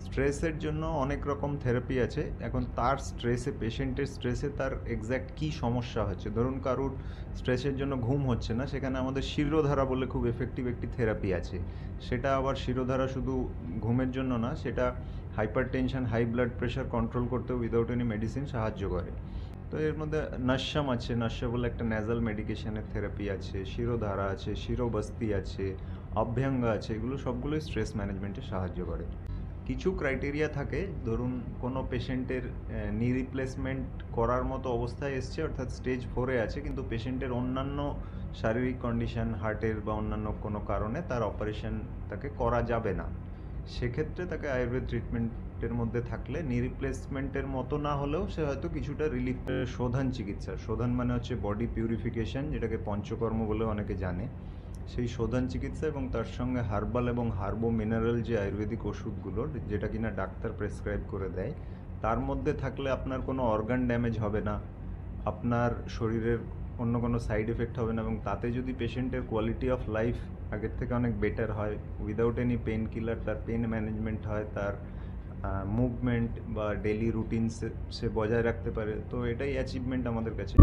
স্ট্রেসের জন্য অনেক রকম থেরাপি আছে। এখন তার স্ট্রেসে, পেশেন্টের স্ট্রেসে তার এক্স্যাক্ট কী সমস্যা হচ্ছে, ধরুন কারুর স্ট্রেসের জন্য ঘুম হচ্ছে না, সেখানে আমাদের শিরোধারা বলে খুব এফেক্টিভ একটি থেরাপি আছে। সেটা আবার শিরোধারা শুধু ঘুমের জন্য না, সেটা hypertension, high blood pressure control করতেও উইদাউট এনি মেডিসিন সাহায্য করে। তো এর মধ্যে নাস্যাম আছে, নাস্যা বলে একটা ন্যাজাল মেডিকেশনের থেরাপি আছে, শিরোধারা আছে, শিরোবস্তি আছে, অভ্যঙ্গা আছে, এগুলো সবগুলোই স্ট্রেস ম্যানেজমেন্টে সাহায্য করে। কিছু ক্রাইটেরিয়া থাকে, ধরুন কোনো পেশেন্টের নি রিপ্লেসমেন্ট করার মতো অবস্থায় এসছে, অর্থাৎ স্টেজ 4-এ আছে, কিন্তু পেশেন্টের অন্যান্য শারীরিক কন্ডিশন, হার্টের বা অন্যান্য কোনো কারণে তার অপারেশন তাকে করা যাবে না। সেক্ষেত্রে তাকে আয়ুর্বেদ ট্রিটমেন্টের মধ্যে থাকলে নি রিপ্লেসমেন্টের মতো না হলেও সে হয়তো কিছুটা রিলিফ। শোধন চিকিৎসা, শোধন মানে হচ্ছে বডি পিউরিফিকেশন, যেটাকে পঞ্চকর্ম বলে অনেকে জানে। সেই শোধন চিকিৎসা এবং তার সঙ্গে হার্বাল এবং হার্বো মিনারেল যে আয়ুর্বেদিক ওষুধগুলো, যেটা কিনা ডাক্তার প্রেসক্রাইব করে দেয়, তার মধ্যে থাকলে আপনার কোনো অর্গান ড্যামেজ হবে না, আপনার শরীরের অন্য কোনো সাইড এফেক্ট হবে না, এবং তাতে যদি পেশেন্টের কোয়ালিটি অফ লাইফ আগের থেকে অনেক বেটার হয়, উইদাউট এনি পেন কিলার তার পেন ম্যানেজমেন্ট হয়, তার মুভমেন্ট বা ডেলি রুটিন সে বজায় রাখতে পারে, তো এটাই অ্যাচিভমেন্ট আমাদের কাছে।